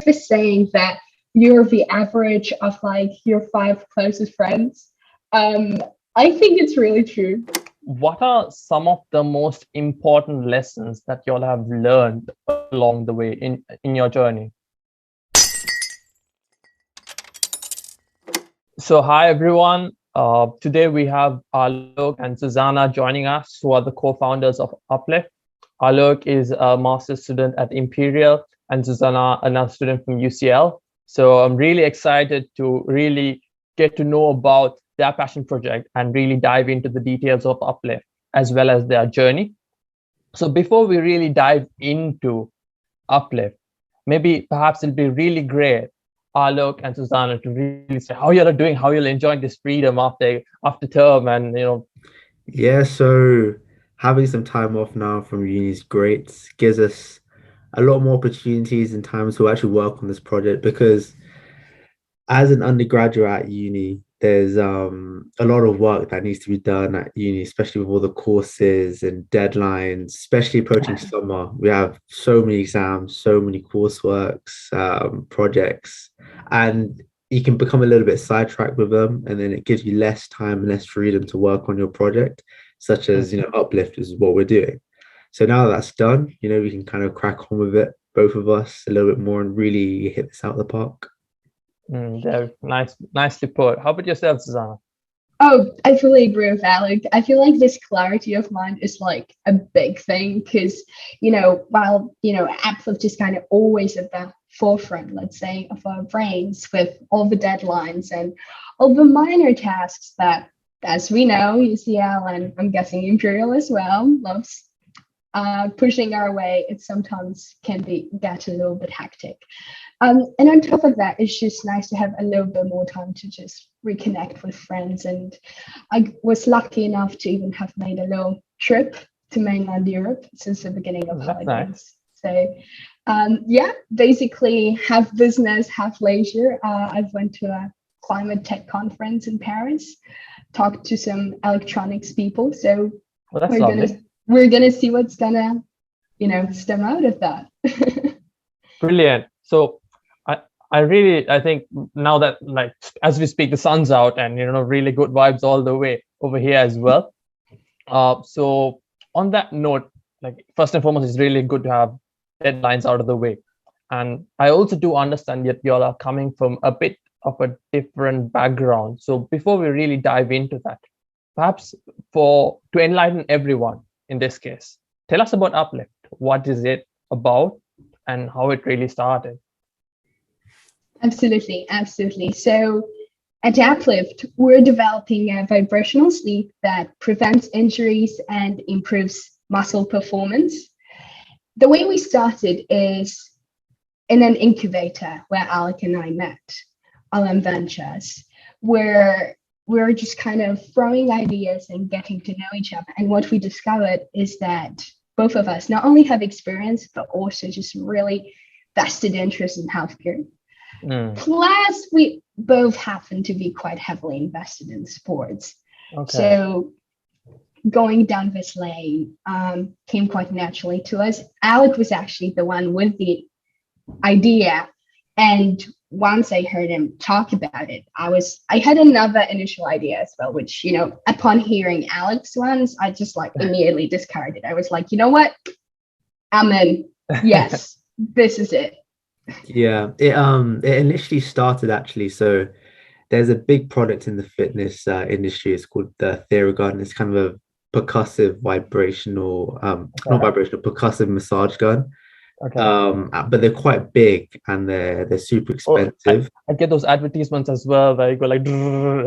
this saying that you're the average of like your 5 closest friends. I think it's really true. What are some of the most important lessons that you all have learned along the way in your journey? So hi everyone. Today we have Aalok and Zuzanna joining us, who are the co-founders of upLYFT. Aalok is a master's student at Imperial and Zuzanna another student from UCL. So I'm really excited to really get to know about their passion project and really dive into the details of upLYFT as well as their journey. So before we really dive into upLYFT, maybe perhaps it'll be really great, Aalok and Zuzanna, to really say how you're doing, how you're enjoying this freedom after term, and Yeah, so having some time off now from uni is great. Gives us a lot more opportunities and time to actually work on this project because as an undergraduate at uni, there's a lot of work that needs to be done at uni, especially with all the courses and deadlines, especially approaching summer. We have so many exams, so many courseworks, projects, and you can become a little bit sidetracked with them, and then it gives you less time and less freedom to work on your project, such as, upLYFT is what we're doing. So now that's done, we can kind of crack on with it, both of us, a little bit more and really hit this out of the park. Nicely put. How about yourself, Zuzanna? Oh, I fully agree with Aalok. I feel like this clarity of mind is like a big thing because, while, upLYFT is kind of always at the forefront, let's say, of our brains with all the deadlines and all the minor tasks that, as we know, UCL and I'm guessing Imperial as well loves pushing our way. It sometimes can get a little bit hectic. And on top of that, it's just nice to have a little bit more time to just reconnect with friends. And I was lucky enough to even have made a little trip to mainland Europe since the beginning of holidays. Nice. So basically have business, have leisure. I've went to a climate tech conference in Paris, talked to some electronics people. So we're gonna see what's gonna, stem out of that. Brilliant. So I think now that, like, as we speak, the sun's out and really good vibes all the way over here as well. So on that note, like, first and foremost, it's really good to have deadlines out of the way. And I also do understand that you all are coming from a bit of a different background. So before we really dive into that, perhaps to enlighten everyone in this case, tell us about upLYFT. What is it about and how it really started? Absolutely. So at upLYFT, we're developing a vibrational sleep that prevents injuries and improves muscle performance. The way we started is in an incubator where Aalok and I met, LM Ventures, where we're just kind of throwing ideas and getting to know each other. And what we discovered is that both of us not only have experience, but also just really vested interest in healthcare. Plus, we both happen to be quite heavily invested in sports. Okay. So going down this lane came quite naturally to us. Aalok was actually the one with the idea. And once I heard him talk about it, I had another initial idea as well, which, upon hearing Aalok's ones, I just immediately discarded. I was like, you know what? I'm in. Yes, this is it. Yeah, it initially started actually. So there's a big product in the fitness industry. It's called the Theragun. It's kind of a percussive percussive massage gun. Okay. But they're quite big and they're super expensive. I get those advertisements as well where you go like.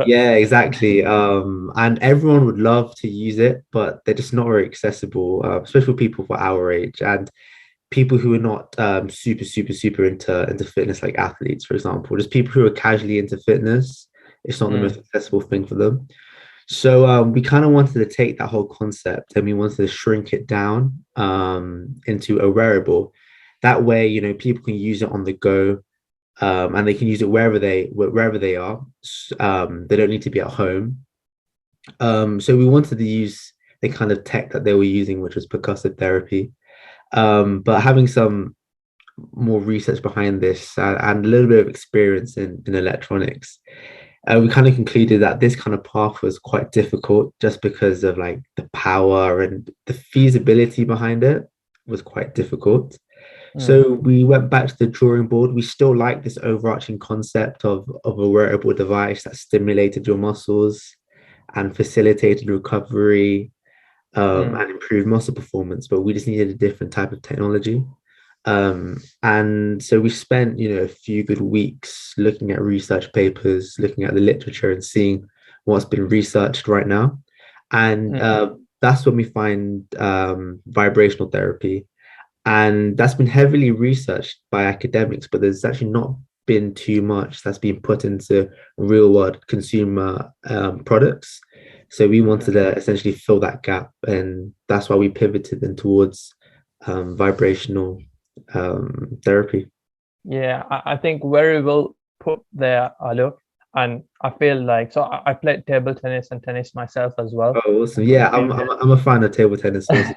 Yeah, exactly. And everyone would love to use it, but they're just not very accessible, especially for people for our age and people who are not super into fitness, like athletes, for example. Just people who are casually into fitness. It's not the most accessible thing for them. So we kind of wanted to take that whole concept and we wanted to shrink it down into a wearable. That way, people can use it on the go, and they can use it wherever they are. They don't need to be at home. So we wanted to use the kind of tech that they were using, which was percussive therapy, but having some more research behind this and a little bit of experience in electronics, we kind of concluded that this kind of path was quite difficult just because of like the power and the feasibility behind it was quite difficult. So we went back to the drawing board. We still like this overarching concept of a wearable device that stimulated your muscles and facilitated recovery, and improved muscle performance, but we just needed a different type of technology. And so we spent, a few good weeks looking at research papers, looking at the literature and seeing what's been researched right now. And that's when we find vibrational therapy. And that's been heavily researched by academics, but there's actually not been too much that's been put into real world consumer products. So we wanted to essentially fill that gap. And that's why we pivoted then towards vibrational therapy. Yeah, I think very well put there, Aalok. And I feel like, so I played table tennis and tennis myself as well. Oh, awesome. Yeah, I'm a fan of table tennis also.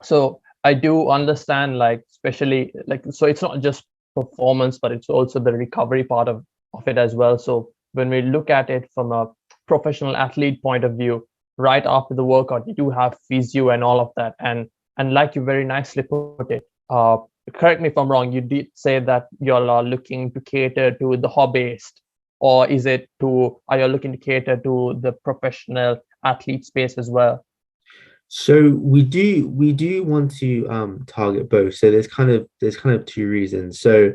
So I do understand, like, especially like, so it's not just performance, but it's also the recovery part of it as well. So when we look at it from a professional athlete point of view, right after the workout, you do have physio and all of that. And like you very nicely put it, correct me if I'm wrong, you did say that you're looking to cater to the hobbyist, or are you looking to cater to the professional athlete space as well? So we do want to target both. So there's kind of two reasons. So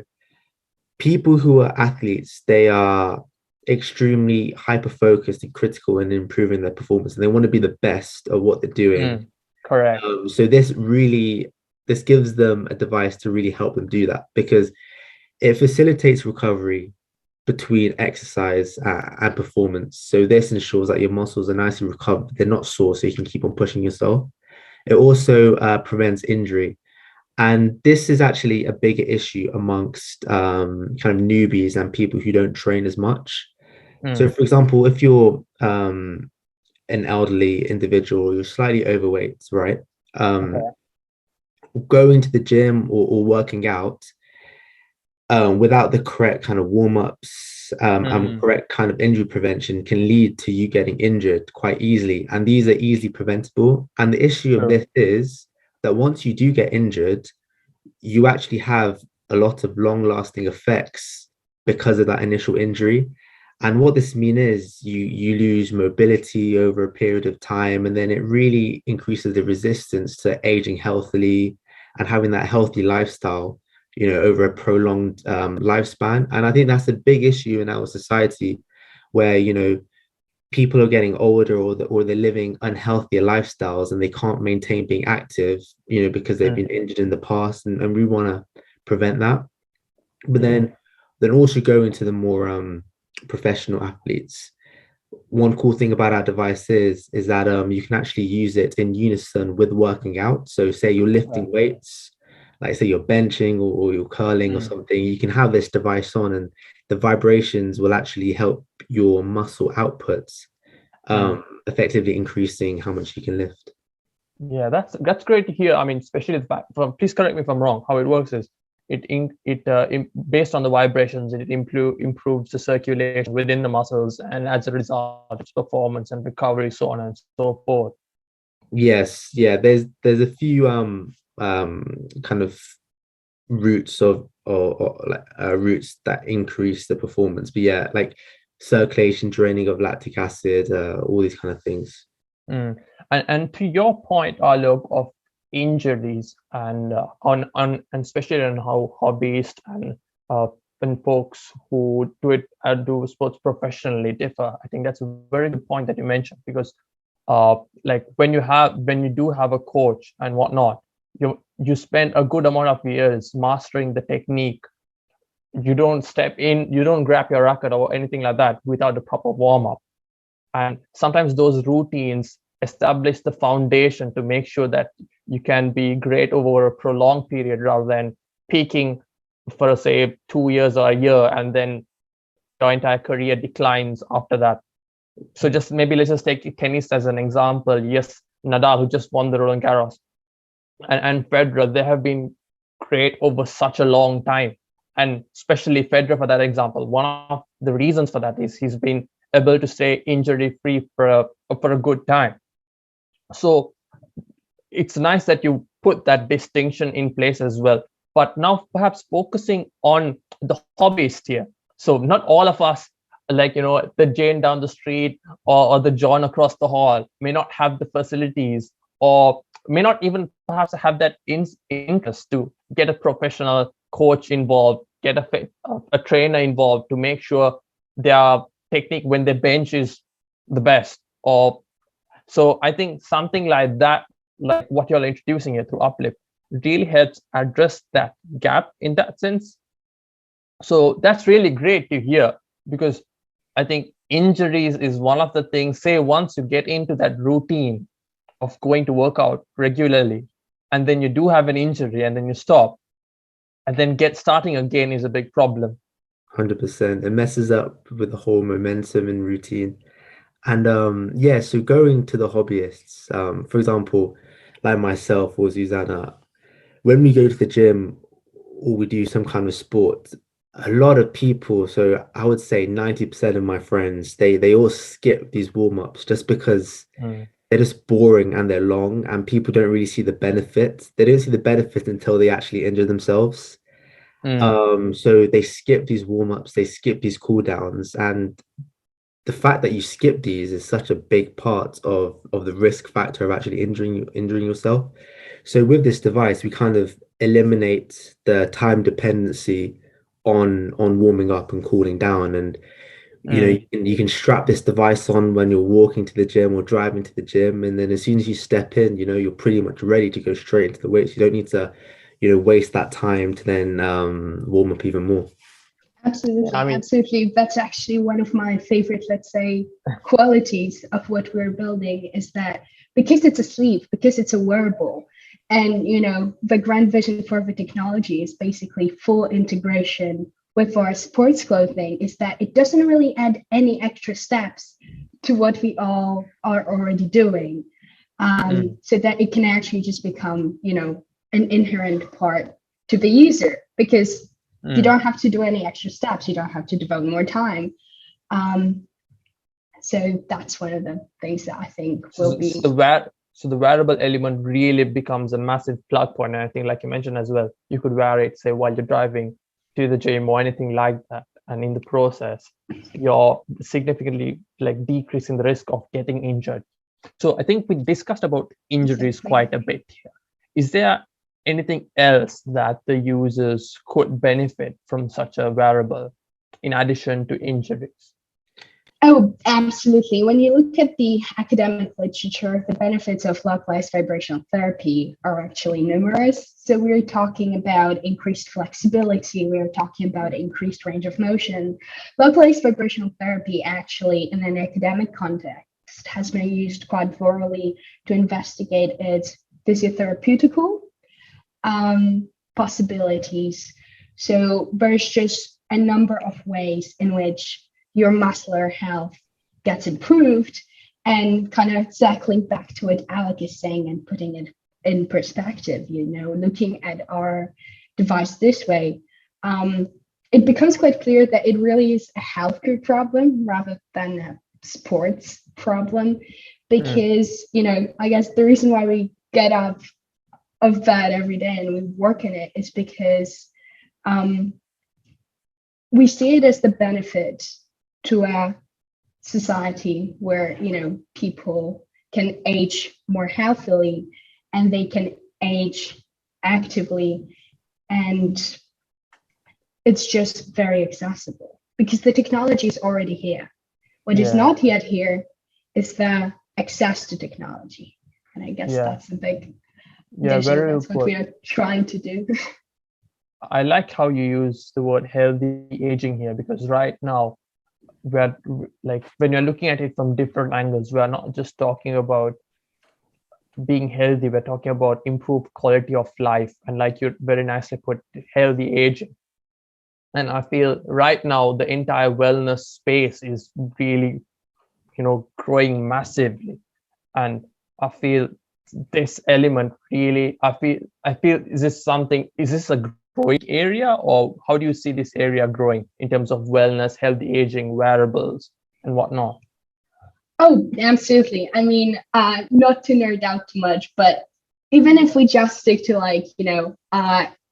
people who are athletes, they are extremely hyper focused and critical in improving their performance, and they want to be the best at what they're doing. Correct. So this gives them a device to really help them do that, because it facilitates recovery between exercise and performance. So this ensures that your muscles are nicely recovered, they're not sore, so you can keep on pushing yourself. It also prevents injury. And this is actually a bigger issue amongst kind of newbies and people who don't train as much. So, for example, if you're an elderly individual, you're slightly overweight, right? Going to the gym or working out without the correct kind of warm-ups and correct kind of injury prevention can lead to you getting injured quite easily. And these are easily preventable. And the issue of this is that once you do get injured, you actually have a lot of long-lasting effects because of that initial injury. And what this means is you lose mobility over a period of time, and then it really increases the resistance to aging healthily and having that healthy lifestyle, over a prolonged lifespan. And I think that's a big issue in our society, where people are getting older, or they're living unhealthier lifestyles, and they can't maintain being active, because they've been injured in the past, and we want to prevent that. But then also go into the more professional athletes. One cool thing about our device is that you can actually use it in unison with working out. So say you're lifting weights, like say you're benching or you're curling or something, you can have this device on, and the vibrations will actually help your muscle outputs, effectively increasing how much you can lift. Yeah, that's great to hear. I mean, especially please correct me if I'm wrong. How it works is based on the vibrations, it improves the circulation within the muscles, and as a result, its performance and recovery, so on and so forth. Yes, yeah. There's a few kind of routes or like routes that increase the performance, but yeah, like circulation, draining of lactic acid, all these kind of things. And to your point, Aalok, of injuries and on especially on how hobbyists and folks who do sports professionally differ, I think that's a very good point that you mentioned, because like when you do have a coach and whatnot, you spend a good amount of years mastering the technique. You don't step in, you don't grab your racket or anything like that without the proper warm-up. And sometimes those routines establish the foundation to make sure that you can be great over a prolonged period, rather than peaking for say 2 years or a year, and then your entire career declines after that. So let's just take tennis as an example. Yes, Nadal, who just won the Roland Garros, and Federer, they have been great over such a long time. And especially Federer, for that example, one of the reasons for that is he's been able to stay injury free for a good time. So it's nice that you put that distinction in place as well. But now perhaps focusing on the hobbyist here. So not all of us, like, the Jane down the street or the John across the hall may not have the facilities, or may not even perhaps have that interest to get a professional coach involved, get a trainer involved to make sure their technique when they bench is the best. Or so I think something like that, like what you're introducing here through upLYFT, really helps address that gap in that sense. So that's really great to hear, because I think injuries is one of the things, say once you get into that routine of going to work out regularly, and then you do have an injury and then you stop, and then starting again is a big problem. 100%. It messes up with the whole momentum and routine. And so going to the hobbyists, for example, like myself or Zuzanna, when we go to the gym or we do some kind of sport, a lot of people, so I would say 90% of my friends, they all skip these warm-ups just because they're just boring and they're long, and people don't really see the benefits. They don't see the benefits until they actually injure themselves. So they skip these warm-ups, they skip these cool downs, and the fact that you skip these is such a big part of the risk factor of actually injuring yourself. So with this device, we kind of eliminate the time dependency on warming up and cooling down. And you can strap this device on when you're walking to the gym or driving to the gym, and then as soon as you step in, you're pretty much ready to go straight into the weights. You don't need to waste that time to then warm up even more. Absolutely, absolutely. That's actually one of my favorite, let's say, qualities of what we're building, is that because it's a sleeve, because it's a wearable, and the grand vision for the technology is basically full integration with our sports clothing, is that it doesn't really add any extra steps to what we all are already doing, so that it can actually just become, an inherent part to the user, because you don't have to do any extra steps. You don't have to devote more time. So that's one of the things that I think will be. So the wearable element really becomes a massive plug point. And I think, like you mentioned as well, you could wear it, say, while you're driving to the gym or anything like that. And in the process, you're significantly decreasing the risk of getting injured. So I think we discussed about injuries quite a bit here. Is there anything else that the users could benefit from such a wearable in addition to injuries? Oh, absolutely. When you look at the academic literature, the benefits of localized vibrational therapy are actually numerous. So we're talking about increased flexibility. We're talking about increased range of motion. Localized vibrational therapy actually, in an academic context, has been used quite thoroughly to investigate its physiotherapeutical possibilities. So there's just a number of ways in which your muscular health gets improved, and kind of circling back to what Aalok is saying and putting it in perspective, looking at our device this way, it becomes quite clear that it really is a healthcare problem rather than a sports problem, because, I guess the reason why we get up of that every day and we work in it is because we see it as the benefit to a society where people can age more healthily and they can age actively, and it's just very accessible because the technology is already here. What is not yet here is the access to technology, and I guess that's the big vision. That's what we are trying to do. I like how you use the word healthy aging here, because right now we're when you're looking at it from different angles, we're not just talking about being healthy, we're talking about improved quality of life, and like you very nicely put, healthy aging. And I feel right now the entire wellness space is really growing massively, and I feel this element really, I feel is this a growing area, or how do you see this area growing in terms of wellness, healthy aging, wearables, and whatnot? Oh, absolutely. I mean, not to nerd out too much, but even if we just stick to like,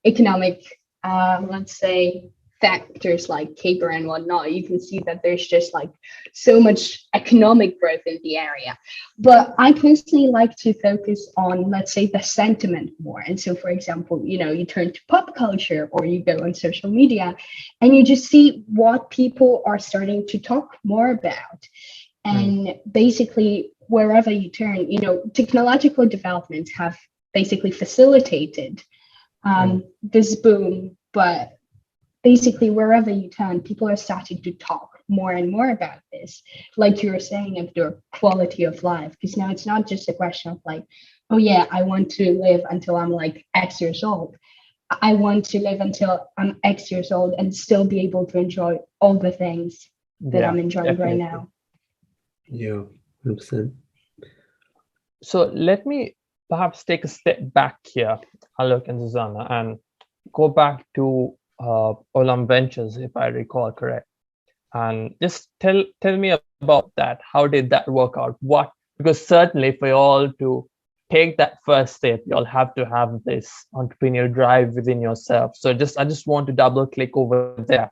economic, let's say factors like caper and whatnot, you can see that there's just like so much economic growth in the area. But I personally like to focus on, let's say, the sentiment more. And so, for example, you turn to pop culture or you go on social media and you just see what people are starting to talk more about. And basically, wherever you turn, technological developments have basically facilitated this boom. But basically, wherever you turn, people are starting to talk more and more about this, like you were saying, of their quality of life. Because now it's not just a question of like, oh yeah, I want to live until I'm like X years old. I want to live until I'm X years old and still be able to enjoy all the things that I'm enjoying right now. Yeah, 100%. So let me perhaps take a step back here, Aalok and Zuzanna, and go back to Olam Ventures, if I recall correct, and just tell me about that. How did that work out? Because certainly for you all to take that first step, you'll have to have this entrepreneurial drive within yourself. So I just want to double click over there.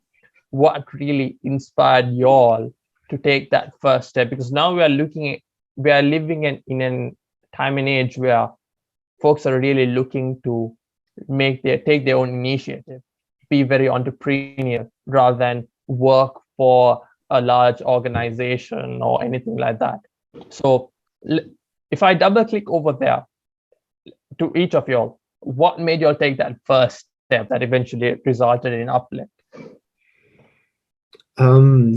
What really inspired you all to take that first step? Because now we are living in a time and age where folks are really looking to take their own initiative, be very entrepreneurial rather than work for a large organization or anything like that. So if I double click over there to each of y'all, what made y'all take that first step that eventually resulted in upLYFT?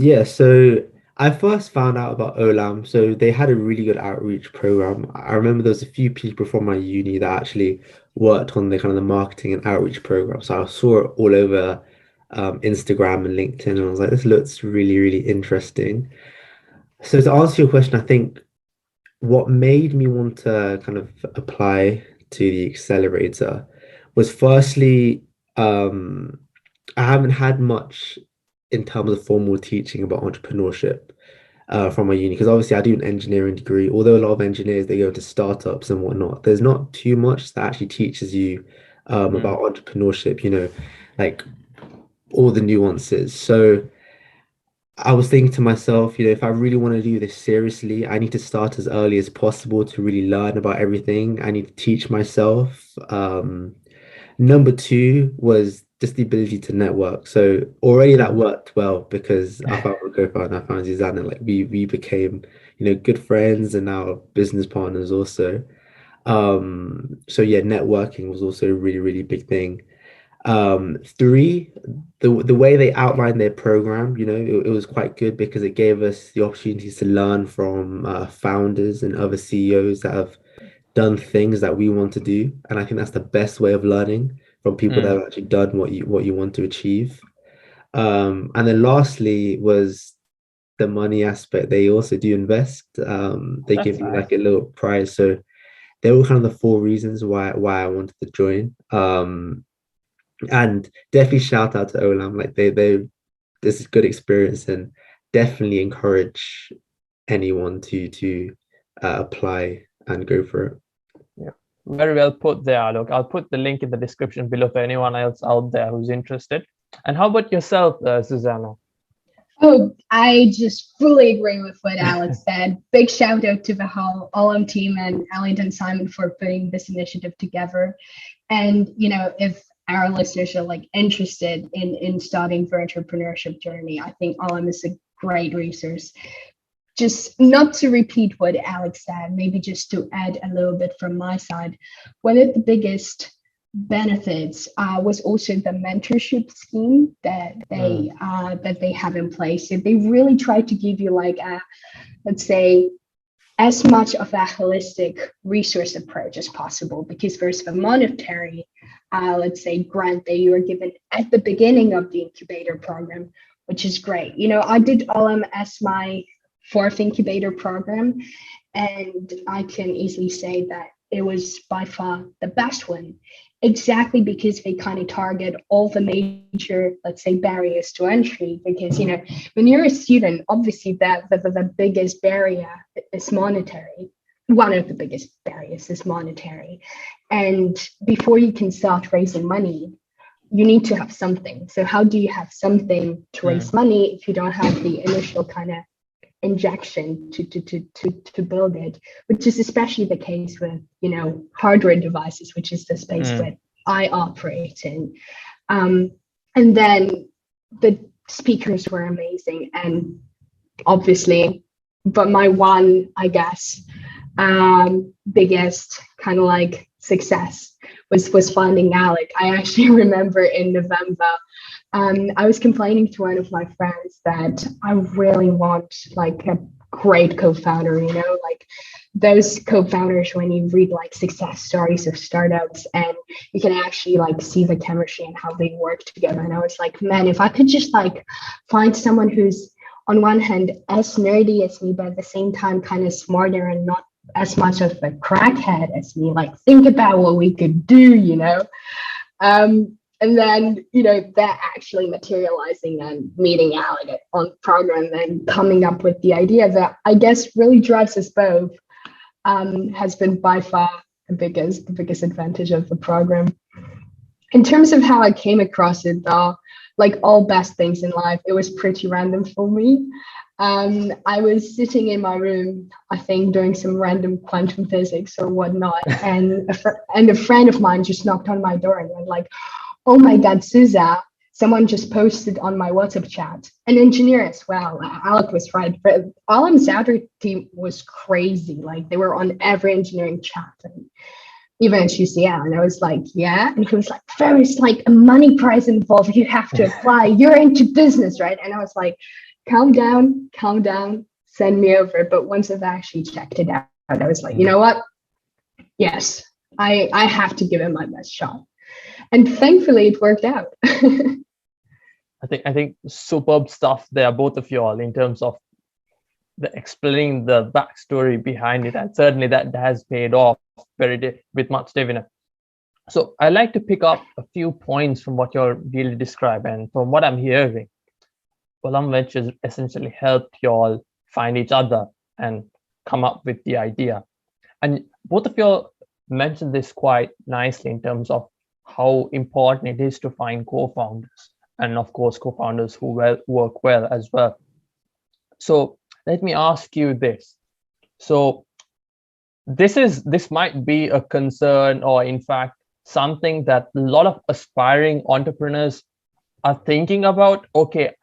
Yeah, so I first found out about Olam. So they had a really good outreach program. I remember there was a few people from my uni that actually worked on the kind of the marketing and outreach program. So I saw it all over Instagram and LinkedIn, and I was like, this looks really, really interesting. So to answer your question, I think what made me want to kind of apply to the accelerator was firstly, I haven't had much in terms of formal teaching about entrepreneurship from my uni, because obviously I do an engineering degree. Although a lot of engineers, they go into startups and whatnot, there's not too much that actually teaches you about entrepreneurship, like all the nuances. So I was thinking to myself, if I really want to do this seriously, I need to start as early as possible to really learn about everything. I need to teach myself. Number two was just the ability to network. So already that worked well because I found my co-founder, I found Zuzanna, like we became, good friends and now business partners also. So yeah, networking was also a really, really big thing. Three, the way they outlined their program, it was quite good because it gave us the opportunities to learn from founders and other CEOs that have done things that we want to do, and I think that's the best way of learning from people that have actually done what you want to achieve. And then lastly was the money aspect. They also do invest. They That's give you nice. like a little prize. So they were kind of the four reasons why I wanted to join. And definitely shout out to Olam. Like they this is good experience, and definitely encourage anyone to apply and go for it. Yeah, very well put there, Aalok. I'll put the link in the description below for anyone else out there who's interested. And how about yourself, Zuzanna? Oh, I just fully agree with what Alex said. Big shout out to the whole Olam team and Allie and Simon for putting this initiative together. And, if our listeners are like interested in starting their entrepreneurship journey, I think Olam is a great resource. Just not to repeat what Alex said, maybe just to add a little bit from my side. One of the biggest benefits was also the mentorship scheme that they have in place. So they really try to give you like let's say, as much of a holistic resource approach as possible, because there's the monetary, let's say, grant that you are given at the beginning of the incubator program, which is great. I did Olam as my fourth incubator program, and I can easily say that it was by far the best one, exactly because they kind of target all the major, let's say, barriers to entry. Because, you know, when you're a student, obviously the biggest barrier is monetary. One of the biggest barriers is monetary. And before you can start raising money, you need to have something. So how do you have something to raise money if you don't have the initial kind of injection to build it, which is especially the case with, you know, hardware devices, which is the space that I operate in. And then the speakers were amazing, and obviously, but my one, I guess, biggest kind of like success was finding Aalok. I actually remember in November, I was complaining to one of my friends that I really want like a great co-founder, you know, like those co-founders when you read like success stories of startups and you can actually like see the chemistry and how they work together. And I was like, man, if I could just like find someone who's on one hand as nerdy as me, but at the same time kind of smarter and not as much of a crackhead as me, like think about what we could do, you know. And then, you know, that actually materializing and meeting Aalok on program and coming up with the idea that I guess really drives us both, has been by far the biggest advantage of the program. In terms of how I came across it, though, like all best things in life, it was pretty random for me. I was sitting in my room, I think, doing some random quantum physics or whatnot, and a friend of mine just knocked on my door and went like, "Oh my God, Zuzanna, someone just posted on my WhatsApp chat." An engineer as well. Aalok was right, but Alam's Saturday team was crazy. Like they were on every engineering chat, and even at UCL. And I was like, yeah. And he was like, there is like a money prize involved. You have to apply. You're into business, right? And I was like, calm down, send me over. But once I've actually checked it out, I was like, you know what? Yes, I have to give it my best shot. And thankfully it worked out. I think superb stuff there, both of you all, in terms of the explaining the backstory behind it, and certainly that has paid off with much dividend. So I like to pick up a few points from what you're really described, and from what I'm hearing, Column Ventures essentially helped you all find each other and come up with the idea. And both of you mentioned this quite nicely in terms of how important it is to find co-founders, and of course co-founders who work well as well. So let me ask you this. So this might be a concern, or in fact something that a lot of aspiring entrepreneurs are thinking about. Okay,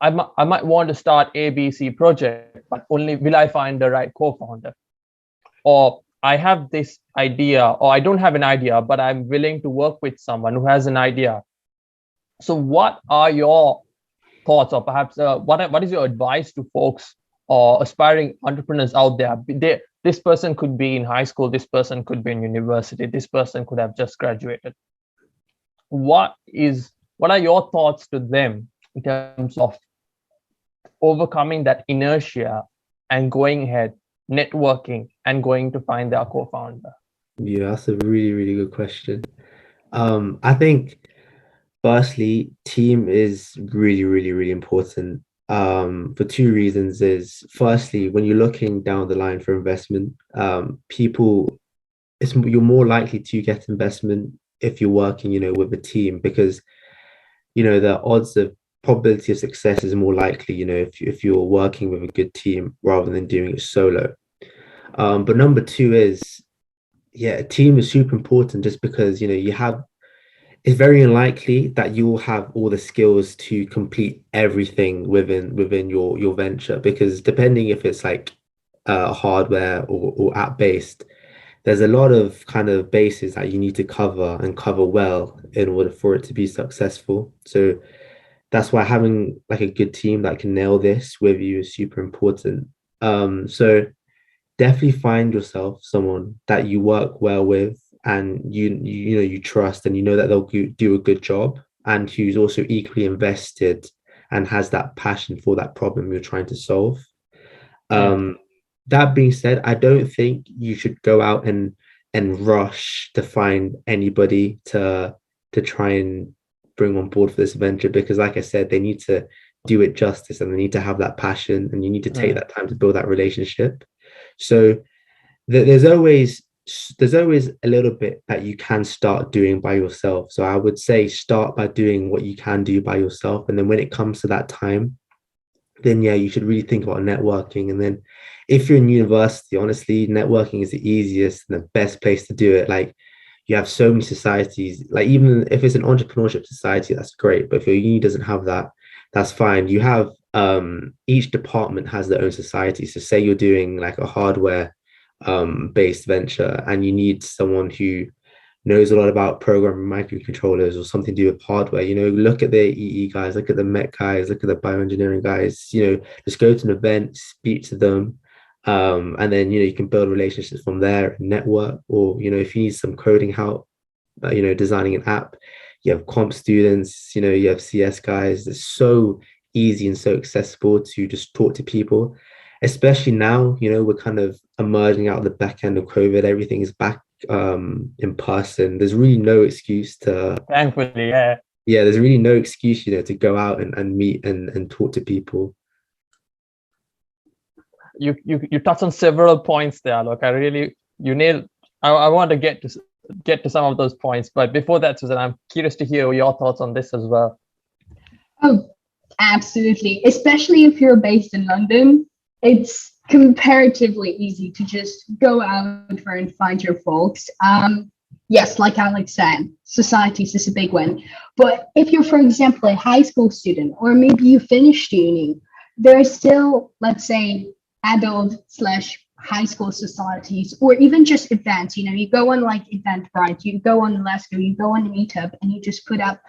I might want to start ABC project, but only will I find the right co-founder? Or I have this idea, or I don't have an idea, but I'm willing to work with someone who has an idea. So what are your thoughts, or perhaps what is your advice to folks or aspiring entrepreneurs out there? This person could be in high school, this person could be in university, this person could have just graduated. What are your thoughts to them in terms of overcoming that inertia and going ahead, networking, and going to find their co-founder? Yeah, that's a really, really good question. I think firstly, team is really, really, really important. For two reasons. Is firstly, when you're looking down the line for investment, you're more likely to get investment if you're working, with a team, because the odds of probability of success is more likely, if you're working with a good team rather than doing it solo. But number two is, a team is super important, just because it's very unlikely that you will have all the skills to complete everything within your venture, because depending if it's like hardware or app based, there's a lot of kind of bases that you need to cover and cover well in order for it to be successful. So that's why having like a good team that can nail this with you is super important. So definitely find yourself someone that you work well with, and you trust, and that they'll do a good job, and who's also equally invested and has that passion for that problem you're trying to solve. That being said, I don't think you should go out and and rush to find anybody to try and bring on board for this venture, because like I said, they need to do it justice and they need to have that passion, and you need to take that time to build that relationship. So there's always a little bit that you can start doing by yourself. So I would say start by doing what you can do by yourself, and then when it comes to that time, then yeah, you should really think about networking. And then if you're in university, honestly, networking is the easiest and the best place to do it. Like, you have so many societies, like even if it's an entrepreneurship society, that's great. But if your uni doesn't have that, that's fine. You have each department has their own society. So say you're doing like a hardware based venture and you need someone who knows a lot about programming microcontrollers or something to do with hardware, look at the EE guys, look at the mech guys, look at the bioengineering guys, just go to an event, speak to them. And then, you can build relationships from there, network, or, if you need some coding help, designing an app, you have comp students, you have CS guys. It's so easy and so accessible to just talk to people, especially now, we're kind of emerging out of the back end of COVID. Everything is back in person. There's really no excuse to, thankfully, there's really no excuse, to go out and meet and talk to people. You touched on several points there. Look, you nailed. I want to get to some of those points, but before that, Susan, I'm curious to hear your thoughts on this as well. Oh, absolutely. Especially if you're based in London, it's comparatively easy to just go out there and find your folks. Yes, like Alex said, societies is a big one. But if you're, for example, a high school student, or maybe you finished uni, there are still, let's say, adult/high school societies, or even just events. You go on like Eventbrite, you go on Leicester, you go on Meetup, and you just put up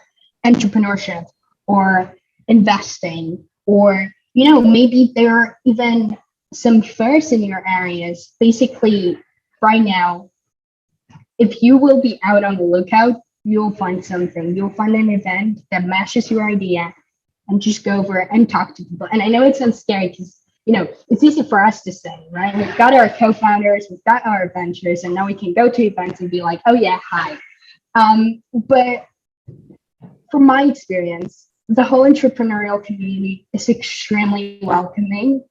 entrepreneurship or investing, or maybe there are even some fairs in your areas. Basically, right now, if you will be out on the lookout, you'll find something. You'll find an event that matches your idea, and just go over and talk to people. And I know it sounds scary because it's easy for us to say, right? We've got our co-founders, we've got our ventures, and now we can go to events and be like, oh yeah, hi. But from my experience, the whole entrepreneurial community is extremely welcoming.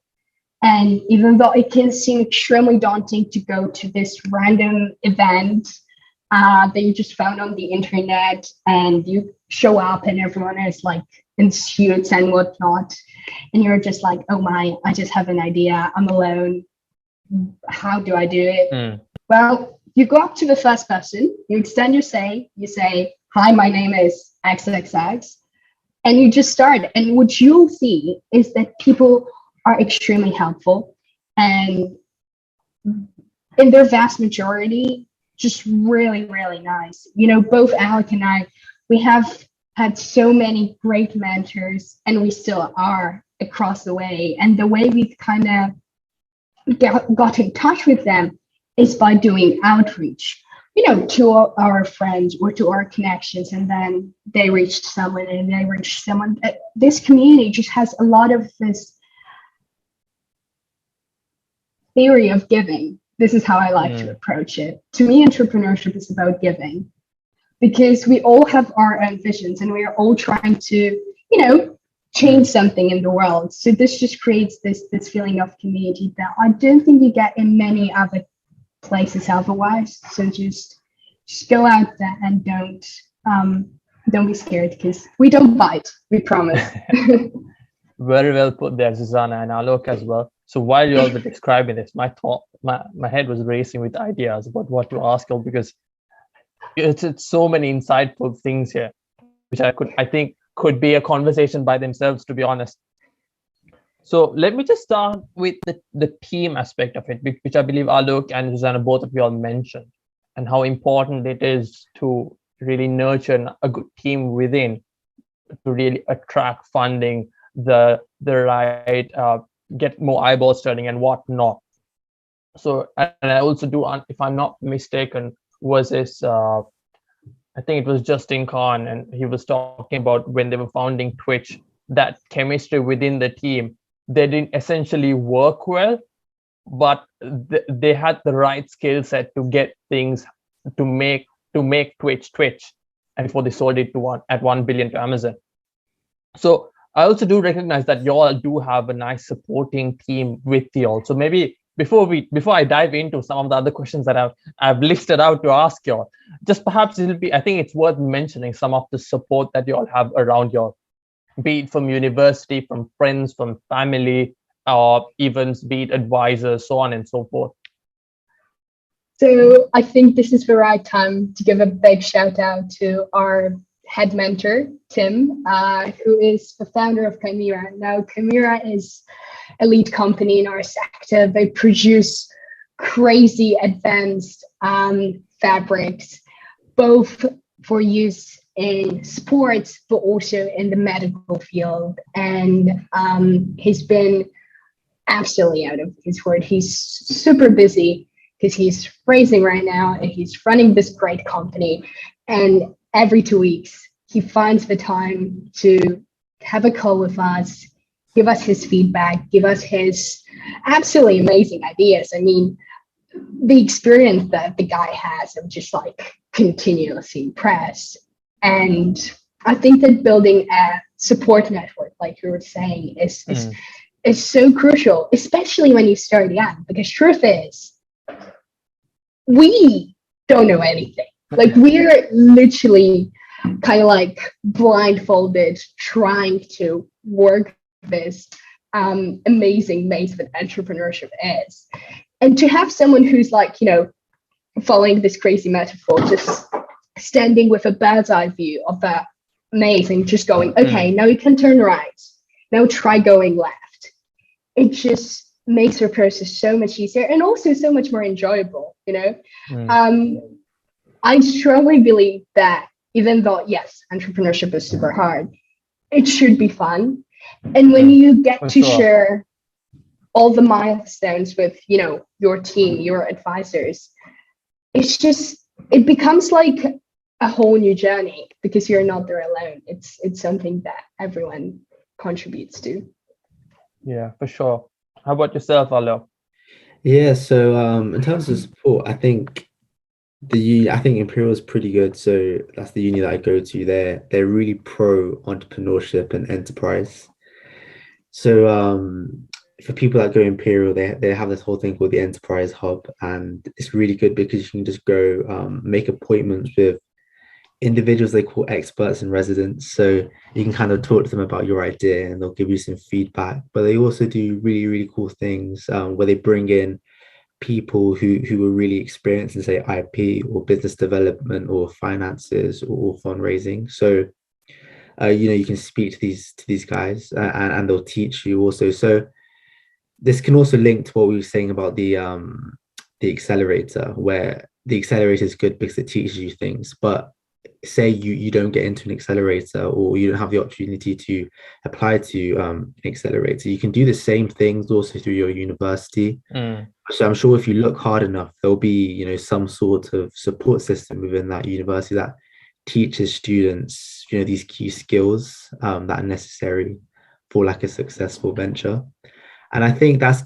And even though it can seem extremely daunting to go to this random event that you just found on the internet, and you show up and everyone is like in suits and whatnot, and you're just like, oh my, I just have an idea, I'm alone, how do I do it? Well, you go up to the first person, you extend you say, hi, my name is XXX, and you just start. And what you'll see is that people are extremely helpful, and in their vast majority, just really, really nice. Both Alec and I, we have had so many great mentors, and we still are across the way. And the way we've kind of got in touch with them is by doing outreach, to our friends or to our connections. And then they reached someone and they reached someone. This community just has a lot of this theory of giving. This is how I like to approach it. To me, entrepreneurship is about giving, because we all have our own visions and we are all trying to, change something in the world. So this just creates this feeling of community that I don't think you get in many other places otherwise. So just go out there and don't be scared, because we don't bite, we promise. Very well put there, Zuzanna and Aalok as well. So while you all were describing this, my head was racing with ideas about what to ask you, because it's so many insightful things here, which I think could be a conversation by themselves, to be honest. So let me just start with the team aspect of it, which I believe Aalok and Zuzanna, both of you all mentioned, and how important it is to really nurture a good team within to really attract funding, the right, get more eyeballs turning and whatnot. So, and I also do, if I'm not mistaken, was this, I think it was Justin Khan, and he was talking about when they were founding Twitch, that chemistry within the team, they didn't essentially work well, but they had the right skill set to get things to make Twitch, and before they sold it to at 1 billion to Amazon. So I also do recognize that you all do have a nice supporting team with you all. So maybe before I dive into some of the other questions that I've listed out to ask you all, just perhaps I think it's worth mentioning some of the support that you all have around you all, be it from university, from friends, from family, or even be it advisors, so on and so forth. So I think this is the right time to give a big shout out to our head mentor, Tim, who is the founder of Chimera. Now, Chimera is a lead company in our sector. They produce crazy advanced fabrics, both for use in sports, but also in the medical field. And he's been absolutely out of his word. He's super busy because he's raising right now and he's running this great company. And every 2 weeks, he finds the time to have a call with us, give us his feedback, give us his absolutely amazing ideas. I mean, the experience that the guy has, I'm just like continuously impressed. And I think that building a support network, like you were saying, is so crucial, especially when you start young, because truth is, we don't know anything. Like, we're literally kind of like blindfolded trying to work this amazing maze that entrepreneurship is. And to have someone who's like, you know, following this crazy metaphor, just standing with a bird's eye view of that maze and just going, okay, now you can turn right. Now try going left. It just makes the process so much easier and also so much more enjoyable, you know? I strongly believe that even though, yes, entrepreneurship is super hard, it should be fun. And when you get to share all the milestones with, you know, your team, your advisors, it becomes like a whole new journey because you're not there alone. It's something that everyone contributes to. Yeah, for sure. How about yourself, Aalok? Yeah, so in terms of support, I think Imperial is pretty good. So that's the uni that I go to. They're really pro entrepreneurship and enterprise. So for people that go Imperial, they have this whole thing called the Enterprise Hub, and it's really good because you can just go make appointments with individuals they call experts and residents. So you can kind of talk to them about your idea and they'll give you some feedback. But they also do really, really cool things where they bring in people who are really experienced in, say, IP or business development or finances or fundraising. So you know, you can speak to these guys and they'll teach you also. So this can also link to what we were saying about the accelerator, where the accelerator is good because it teaches you things. But say you don't get into an accelerator or you don't have the opportunity to apply to an accelerator, you can do the same things also through your university. So I'm sure if you look hard enough, there'll be, you know, some sort of support system within that university that teaches students, you know, these key skills that are necessary for like a successful venture. And I think that's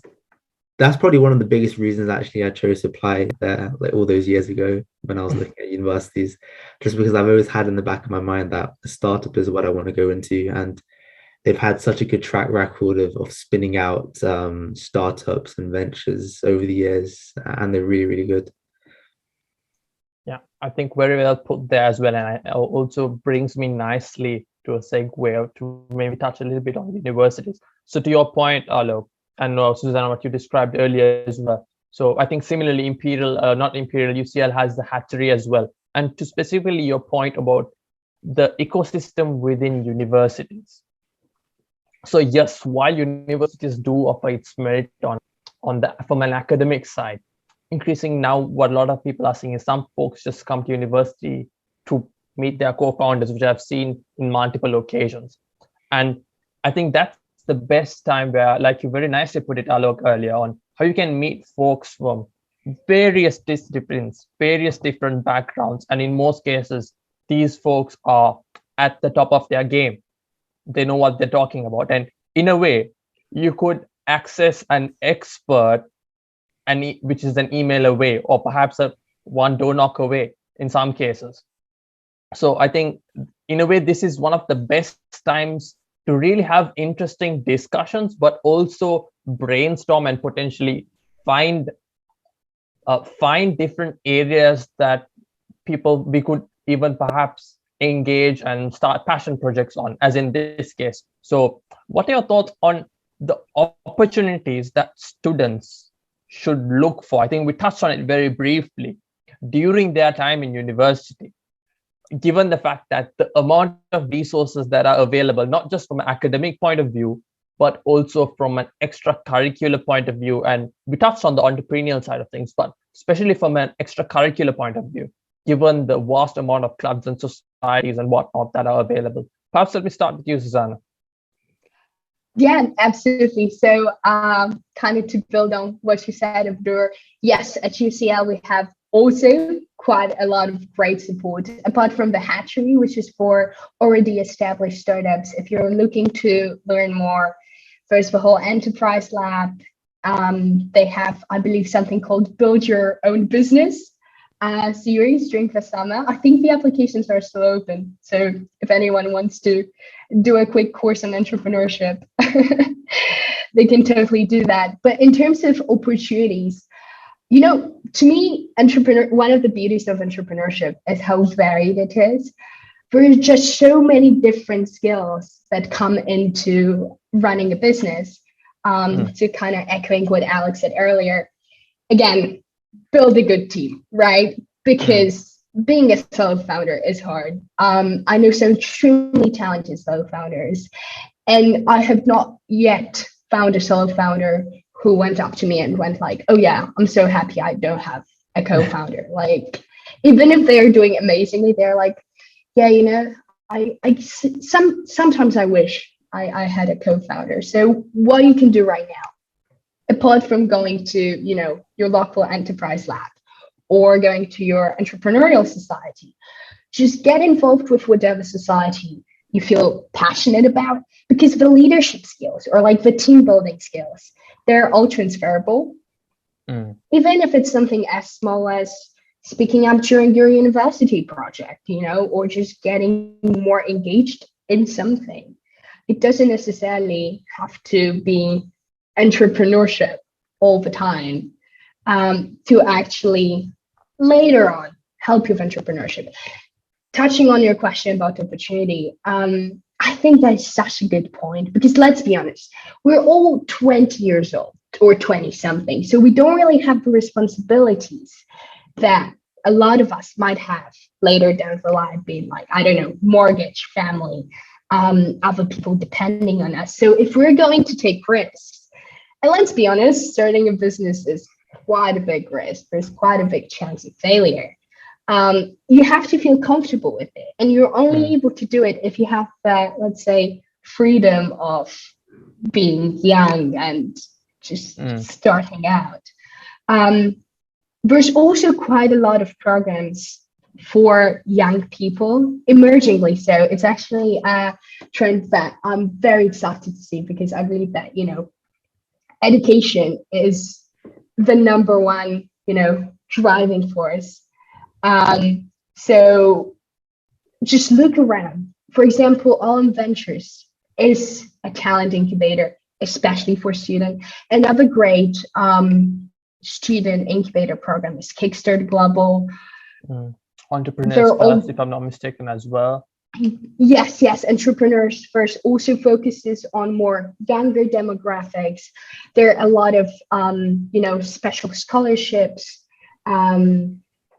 probably one of the biggest reasons actually I chose to apply there, like all those years ago when I was looking at universities, just because I've always had in the back of my mind that a startup is what I want to go into. And they've had such a good track record of spinning out startups and ventures over the years, and they're really, really good. Yeah, I think very well put there as well. And it also brings me nicely to a segue to maybe touch a little bit on universities. So to your point, Aalok, and Zuzanna, what you described earlier as well. So I think similarly, UCL has the hatchery as well. And to specifically your point about the ecosystem within universities. So yes, while universities do offer its merit from an academic side, increasing now what a lot of people are seeing is some folks just come to university to meet their co-founders, which I've seen in multiple occasions. And I think that's the best time where, like you very nicely put it, Aalok, earlier on, how you can meet folks from various disciplines, various different backgrounds. And in most cases, these folks are at the top of their game. They know what they're talking about. And in a way, you could access an expert which is an email away, or perhaps one door knock away in some cases. So I think in a way, this is one of the best times to really have interesting discussions, but also brainstorm and potentially find different areas that we could even perhaps engage and start passion projects on, as in this case. So what are your thoughts on the opportunities that students should look for? I think we touched on it very briefly during their time in university, given the fact that the amount of resources that are available, not just from an academic point of view, but also from an extracurricular point of view. And we touched on the entrepreneurial side of things, but especially from an extracurricular point of view, given the vast amount of clubs and societies and whatnot that are available. Perhaps let me start with you, Zuzanna. Yeah, absolutely. So kind of to build on what you said, Abdur, yes, at UCL, we have also quite a lot of great support, apart from the hatchery, which is for already established startups. If you're looking to learn more, first of all, whole enterprise lab, they have, I believe, something called Build Your Own Business series during the summer. I think the applications are still open. So if anyone wants to do a quick course on entrepreneurship, they can totally do that. But in terms of opportunities, you know, to me, one of the beauties of entrepreneurship is how varied it is. There are just so many different skills that come into running a business. To kind of echoing what Alex said earlier, again, build a good team, right? Because being a solo founder is hard. I know some extremely talented solo founders, and I have not yet found a solo founder who went up to me and went like, oh yeah, I'm so happy I don't have a co-founder. Like, even if they're doing amazingly, they're like, yeah, you know, sometimes I wish I had a co-founder. So what you can do right now, apart from going to, you know, your local enterprise lab or going to your entrepreneurial society, just get involved with whatever society you feel passionate about, because the leadership skills or like the team building skills, they're all transferable. Even if it's something as small as speaking up during your university project, you know, or just getting more engaged in something. It doesn't necessarily have to be entrepreneurship all the time to actually later on help you with entrepreneurship. Touching on your question about opportunity, I think that's such a good point, because let's be honest, we're all 20 years old or 20 something. So we don't really have the responsibilities that a lot of us might have later down the line, being like, I don't know, mortgage, family, other people depending on us. So if we're going to take risks, and let's be honest, starting a business is quite a big risk. There's quite a big chance of failure. You have to feel comfortable with it. And you're only able to do it if you have that, let's say, freedom of being young and just starting out. There's also quite a lot of programs for young people, emergingly so. It's actually a trend that I'm very excited to see, because I believe that, you know, education is the number one, you know, driving force. So just look around. For example, All In Ventures is a talent incubator, especially for students. Another great student incubator program is Kickstart Global. Entrepreneurs First, if I'm not mistaken, as well. Yes. Entrepreneurs First also focuses on more younger demographics. There are a lot of you know, special scholarships,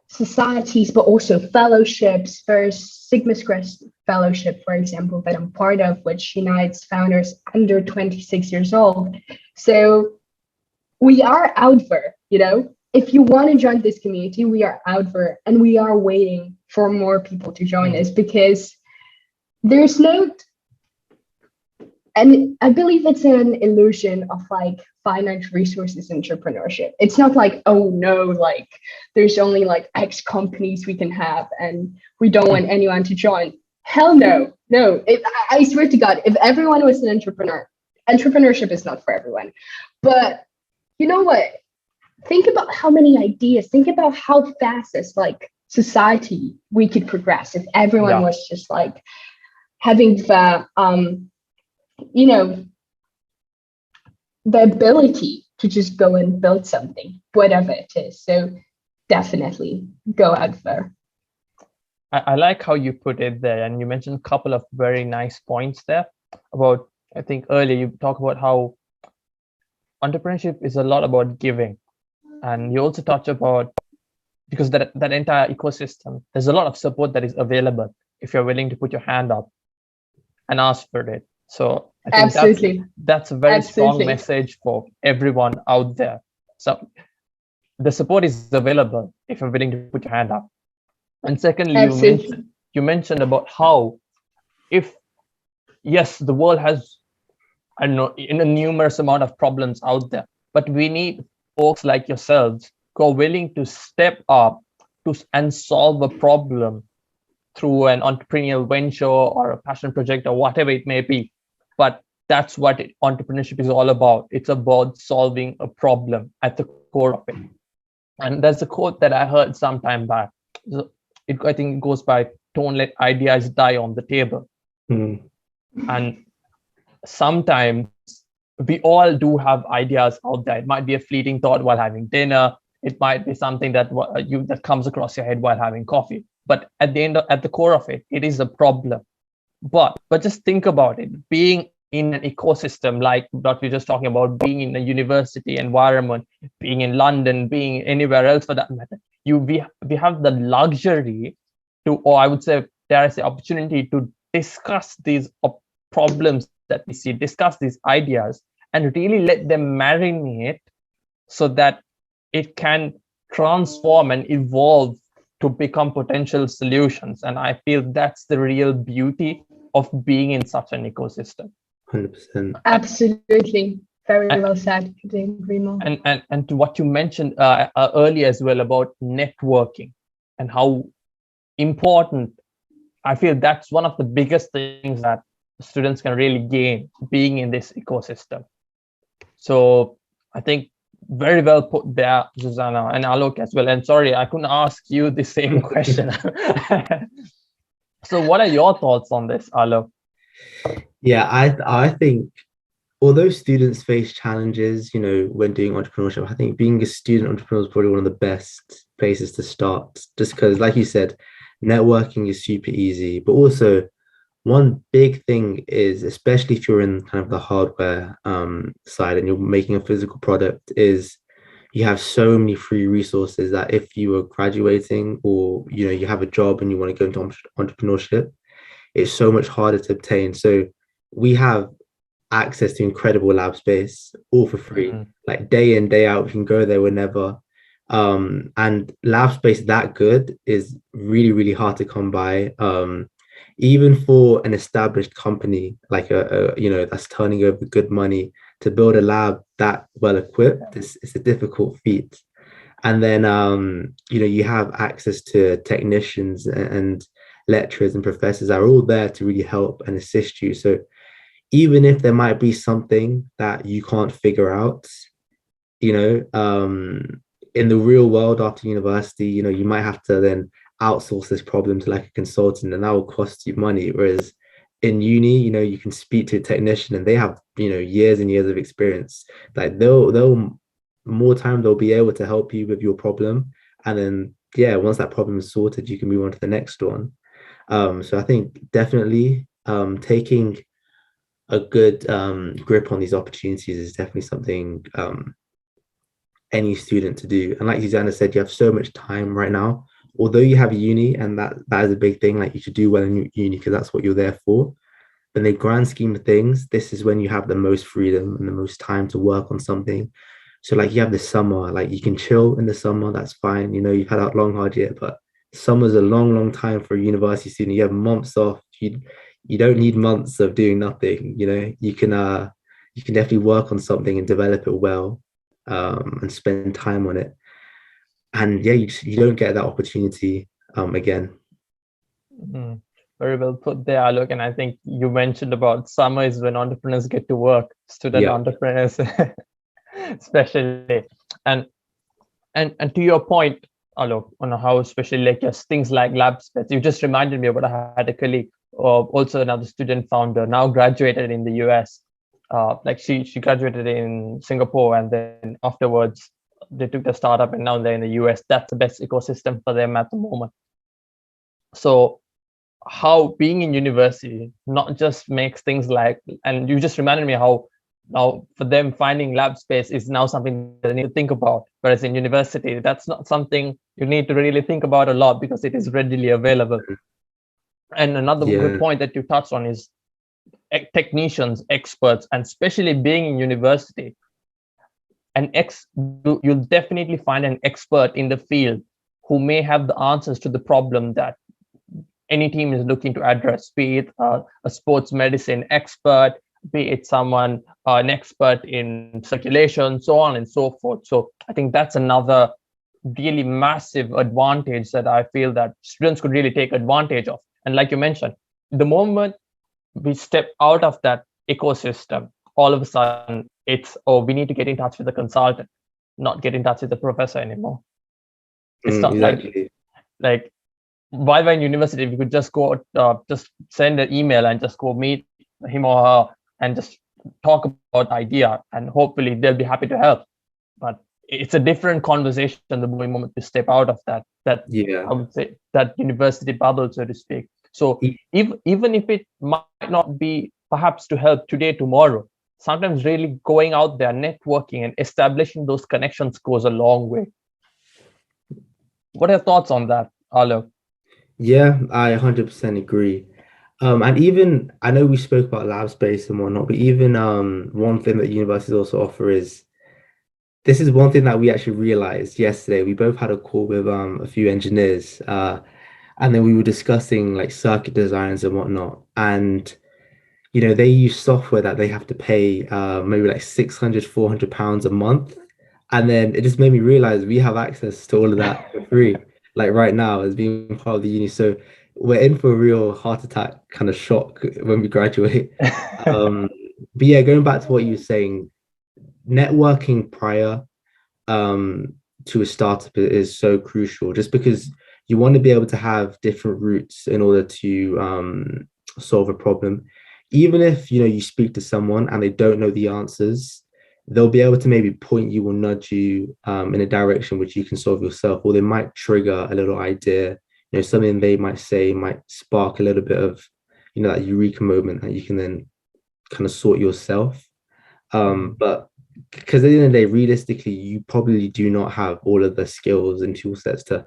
societies, but also fellowships. There's Sigma Crest Fellowship, for example, that I'm part of, which unites founders under 26 years old. So we are out there, you know. If you want to join this community, we are out there, and we are waiting for more people to join us, because there's no, and I believe it's an illusion of like finite resources entrepreneurship. It's not like, oh no, like there's only like X companies we can have and we don't want anyone to join. Hell no. I swear to God, if everyone was an entrepreneur, entrepreneurship is not for everyone. But you know what? think about how many ideas, think about how fast as like society we could progress if everyone was just like having the you know, the ability to just go and build something, whatever it is. So definitely go out there. I like how you put it there, and you mentioned a couple of very nice points there about, I think earlier you talk about how entrepreneurship is a lot about giving, and you also touch about, because that entire ecosystem, there's a lot of support that is available if you're willing to put your hand up and ask for it. So I think that's a very strong message for everyone out there. So the support is available if you're willing to put your hand up. And secondly, you mentioned about how, if yes, the world has, I don't know, in a numerous amount of problems out there, but we need folks like yourselves who are willing to step up and solve a problem through an entrepreneurial venture or a passion project or whatever it may be. But that's what entrepreneurship is all about. It's about solving a problem at the core of it. And there's a quote that I heard some time back. I think it goes by, don't let ideas die on the table. And sometimes we all do have ideas out there. It might be a fleeting thought while having dinner. It might be something that comes across your head while having coffee. But at the core of it, it is a problem. But just think about it. Being in an ecosystem like what we're just talking about, being in a university environment, being in London, being anywhere else for that matter, we have the luxury to, or I would say, there is the opportunity to discuss these problems that we see, discuss these ideas, and really let them marinate so that it can transform and evolve to become potential solutions. And I feel that's the real beauty of being in such an ecosystem. 100%. Absolutely. Very well said. Couldn't agree more. And to what you mentioned earlier as well about networking and how important, I feel that's one of the biggest things that students can really gain being in this ecosystem. So I think very well put there, Zuzanna and Aalok as well. And sorry, I couldn't ask you the same question. So what are your thoughts on this, Aalok? Yeah, I think although students face challenges, you know, when doing entrepreneurship, I think being a student entrepreneur is probably one of the best places to start, just because, like you said, networking is super easy. But also, one big thing is, especially if you're in kind of the hardware side and you're making a physical product, is you have so many free resources that if you are graduating or, you know, you have a job and you want to go into entrepreneurship, it's so much harder to obtain. So we have access to incredible lab space all for free, like day in, day out. We can go there whenever. And lab space that good is really, really hard to come by. Even for an established company like a you know, that's turning over good money, to build a lab that well equipped is a difficult feat. And then you know, you have access to technicians and lecturers and professors that are all there to really help and assist you. So even if there might be something that you can't figure out, you know, in the real world after university, you know, you might have to then outsource this problem to like a consultant, and that will cost you money. Whereas in uni, you know, you can speak to a technician and they have, you know, years and years of experience. Like they'll more time they'll be able to help you with your problem. And then, yeah, once that problem is sorted, you can move on to the next one. So I think definitely taking a good grip on these opportunities is definitely something any student to do. And like Zuzanna said, you have so much time right now. Although you have uni, and that is a big thing, like you should do well in uni because that's what you're there for. But in the grand scheme of things, this is when you have the most freedom and the most time to work on something. So like you have the summer, like you can chill in the summer, that's fine. You know, you've had a long, hard year, but summer's a long, long time for a university student. You have months off. You don't need months of doing nothing. You know, you can definitely work on something and develop it well, and spend time on it. And yeah, you don't get that opportunity again. Very well put there, Aalok. And I think you mentioned about summer is when entrepreneurs get to work, student entrepreneurs especially. And And to your point, Alok, on how especially like just things like lab space, you just reminded me about I had a colleague, also another student founder, now graduated in the US. Like she graduated in Singapore, and then afterwards they took the startup, and now they're in the US. That's the best ecosystem for them at the moment. So how being in university not just makes things like, and you just reminded me how now for them finding lab space is now something they need to think about, whereas in university that's not something you need to really think about a lot because it is readily available. And another good Yeah. point that you touched on is technicians, experts, and especially being in university, you'll definitely find an expert in the field who may have the answers to the problem that any team is looking to address, be it a sports medicine expert, be it someone, an expert in circulation, so on and so forth. So I think that's another really massive advantage that I feel that students could really take advantage of. And like you mentioned, the moment we step out of that ecosystem, all of a sudden it's, oh, we need to get in touch with the consultant, not get in touch with the professor anymore. It's not Exactly. like while we're in university, we could just go, just send an email and just go meet him or her and just talk about the idea, and hopefully they'll be happy to help. But it's a different conversation the moment we step out of that Yeah. I would say that university bubble, so to speak. So even if it might not be perhaps to help today, tomorrow, sometimes really going out there, networking and establishing those connections goes a long way. What are your thoughts on that, Aalok? Yeah, I 100% agree. And even I know we spoke about lab space and whatnot, but even one thing that universities also offer is, this is one thing that we actually realized yesterday. We both had a call with a few engineers, and then we were discussing like circuit designs and whatnot. And they use software that they have to pay maybe like 600, 400 pounds a month. And then it just made me realize we have access to all of that for free, like right now as being part of the uni. So we're in for a real heart attack kind of shock when we graduate. Um, but yeah, going back to what you were saying, networking prior to a startup is so crucial, just because you want to be able to have different routes in order to solve a problem. Even if you speak to someone and they don't know the answers, they'll be able to maybe point you or nudge you in a direction which you can solve yourself, or they might trigger a little idea. Something they might say might spark a little bit of that eureka moment that you can then kind of sort yourself. But because at the end of the day, realistically, you probably do not have all of the skills and tool sets to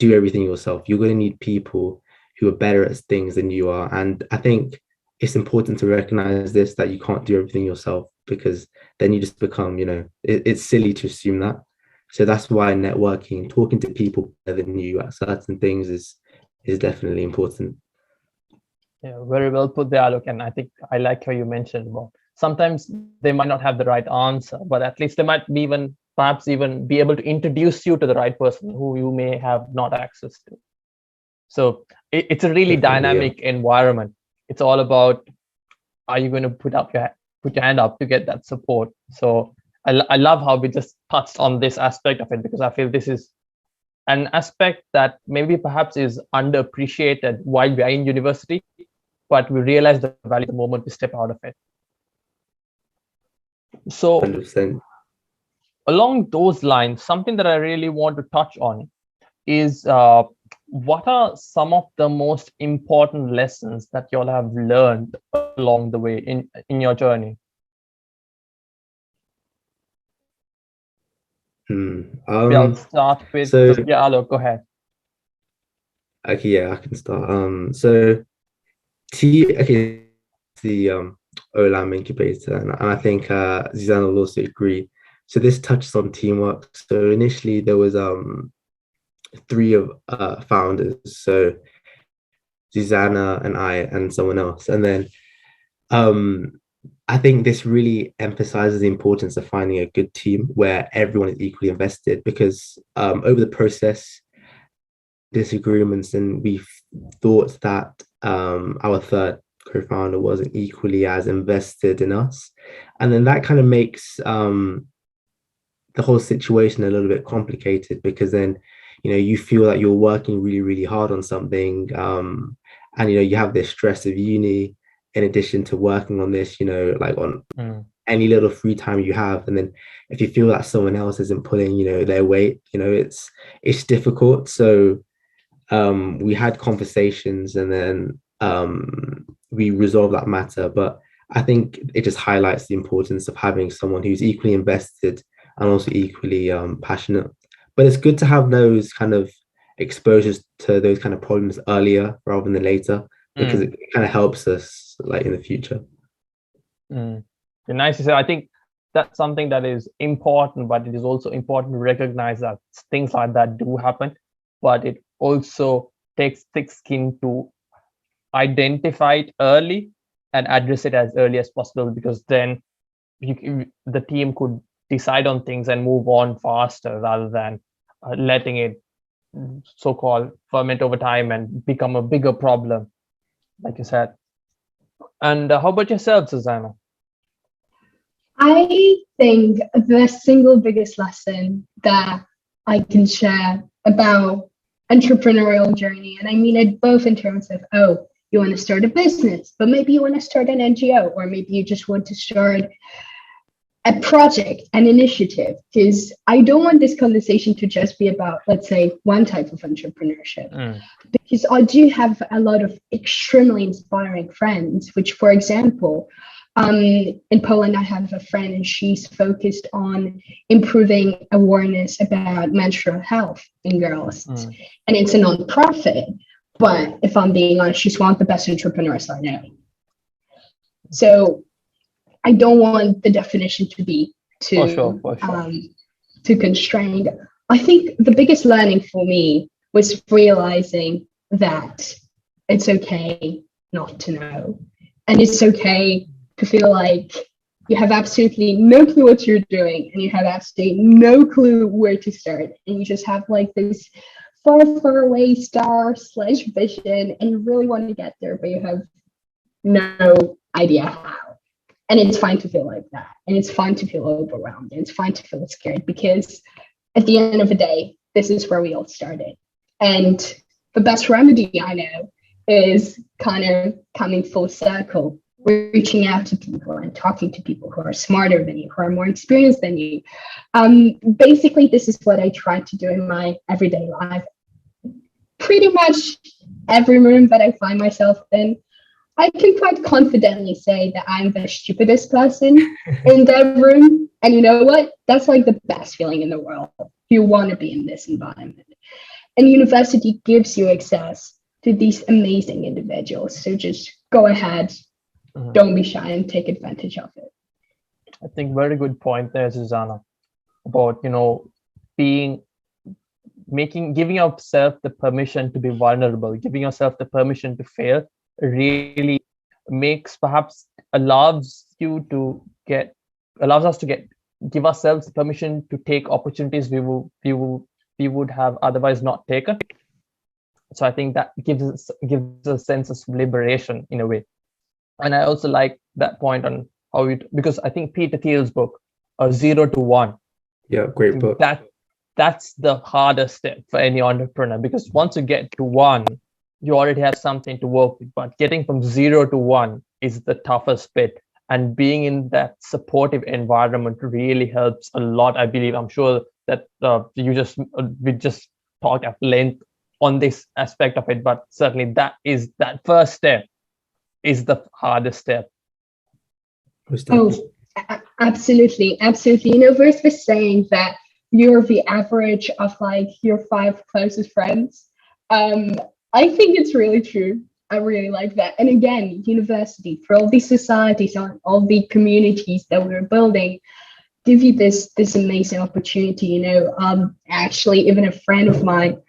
do everything yourself. You're going to need people who are better at things than you are. And I think it's important to recognize this, that you can't do everything yourself, because then you just become, it's silly to assume that. So that's why networking, talking to people better than you at certain things is definitely important. Yeah, very well put there, Alok. And I think I like how you mentioned, well, sometimes they might not have the right answer, but at least they might be perhaps even be able to introduce you to the right person who you may have not access to. So it's a really dynamic environment. It's all about, are you going to put your hand up to get that support? So I love how we just touched on this aspect of it, because I feel this is an aspect that maybe perhaps is underappreciated while we are in university, but we realize the value the moment we step out of it. So 100%. Along those lines, something that I really want to touch on is what are some of the most important lessons that you all have learned along the way in your journey? I'll start with, yeah, Aalok, go ahead. Okay, yeah, I can start. So the OLAM incubator, and I think Zuzanna will also agree. So this touches on teamwork. So initially there was three of founders, so Zuzanna and I and someone else, and then I think this really emphasizes the importance of finding a good team where everyone is equally invested, because over the process, disagreements, and we thought that our third co-founder wasn't equally as invested in us, and then that kind of makes the whole situation a little bit complicated, because then, you feel that you're working really, really hard on something, and you have this stress of uni in addition to working on this, like on any little free time you have. And then if you feel that someone else isn't pulling, their weight, it's difficult. So we had conversations, and then we resolved that matter. But I think it just highlights the importance of having someone who's equally invested and also equally passionate. But it's good to have those kind of exposures to those kind of problems earlier rather than later, because it kind of helps us like in the future. Nice to say. I think that's something that is important, but it is also important to recognize that things like that do happen, but it also takes thick skin to identify it early and address it as early as possible, because then the team could decide on things and move on faster rather than letting it so-called ferment over time and become a bigger problem, like you said. And how about yourself, Zuzanna? I think the single biggest lesson that I can share about entrepreneurial journey, and I mean it both in terms of, you want to start a business, but maybe you want to start an NGO, or maybe you just want to start a project, an initiative, because I don't want this conversation to just be about, let's say, one type of entrepreneurship, because I do have a lot of extremely inspiring friends, which, for example, in Poland, I have a friend and she's focused on improving awareness about menstrual health in girls. And it's a non-profit, but if I'm being honest, she's one of the best entrepreneurs I know. So I don't want the definition to be too constrained. I think the biggest learning for me was realizing that it's okay not to know. And it's okay to feel like you have absolutely no clue what you're doing, and you have absolutely no clue where to start. And you just have like this far, far away star/vision, and you really want to get there, but you have no idea how. And it's fine to feel like that. And it's fine to feel overwhelmed. And it's fine to feel scared, because at the end of the day, this is where we all started. And the best remedy I know is kind of coming full circle, reaching out to people and talking to people who are smarter than you, who are more experienced than you. Basically, this is what I try to do in my everyday life. Pretty much every room that I find myself in, I can quite confidently say that I'm the stupidest person in that room. And you know what? That's like the best feeling in the world. You want to be in this environment. And university gives you access to these amazing individuals. So just go ahead, don't be shy, and take advantage of it. I think very good point there, Zuzanna, about, giving yourself the permission to be vulnerable, giving yourself the permission to fail, really allows us to give ourselves permission to take opportunities we would have otherwise not taken. So I think that gives us a sense of liberation in a way. And I also like that point on how because I think Peter Thiel's book, 0 to 1. Yeah, great book. That's the hardest step for any entrepreneur, because once you get to 1, you already have something to work with. But getting from 0 to 1 is the toughest bit. And being in that supportive environment really helps a lot, I believe. I'm sure that we just talked at length on this aspect of it, but certainly that first step is the hardest step. Oh, absolutely. Verse was saying that you're the average of like your 5 closest friends. I think it's really true. I really like that. And again, university, for all these societies, all the communities that we're building, give you this amazing opportunity. Actually, even a friend of mine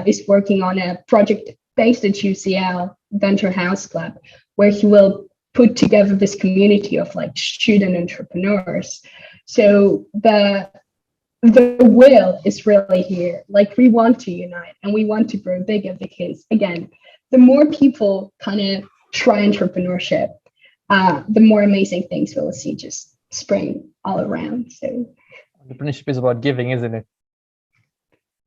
is working on a project based at UCL, Venture House Club, where he will put together this community of like student entrepreneurs. So the will is really here. Like, we want to unite and we want to grow bigger, because again, the more people kind of try entrepreneurship, the more amazing things we'll see just spring all around. So Entrepreneurship is about giving, isn't it?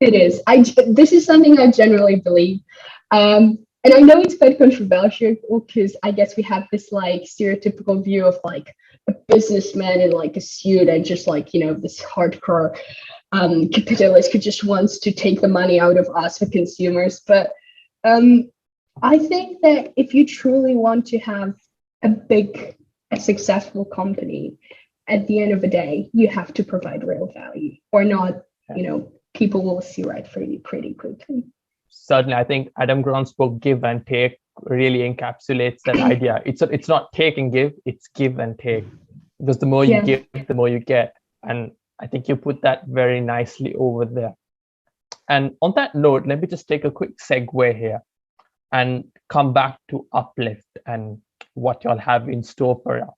It is. This is something I generally believe. And I know it's quite controversial because I guess we have this like stereotypical view of like a businessman in like a suit and just like, this hardcore capitalist who just wants to take the money out of us, the consumers. But I think that if you truly want to have a successful company, at the end of the day, you have to provide real value, or not, people will see right through you pretty quickly. Certainly, I think Adam Grant's book Give and Take really encapsulates that idea. It's not take and give, it's give and take. Because the more you give, the more you get. And I think you put that very nicely over there. And on that note, let me just take a quick segue here and come back to upLYFT and what y'all have in store for you.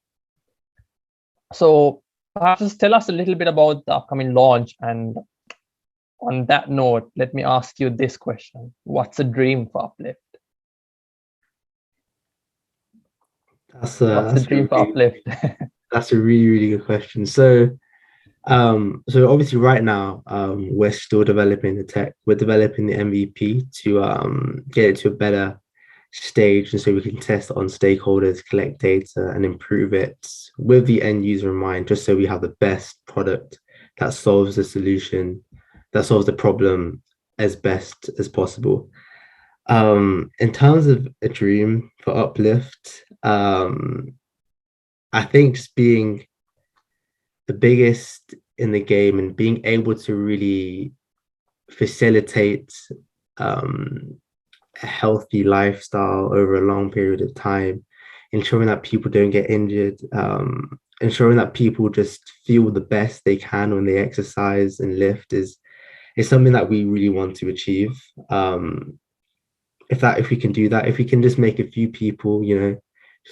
So perhaps just tell us a little bit about the upcoming launch. And on that note, let me ask you this question. What's a dream for upLYFT? What's the dream for upLYFT? That's a really, really good question. So obviously right now, we're still developing the tech. We're developing the MVP to get it to a better stage, and so we can test on stakeholders, collect data, and improve it with the end user in mind, just so we have the best product that solves the solution, that solves the problem as best as possible. In terms of a dream for upLYFT, I think just being the biggest in the game and being able to really facilitate a healthy lifestyle over a long period of time, ensuring that people don't get injured, ensuring that people just feel the best they can when they exercise and lift is something that we really want to achieve. If we can do that, if we can just make a few people,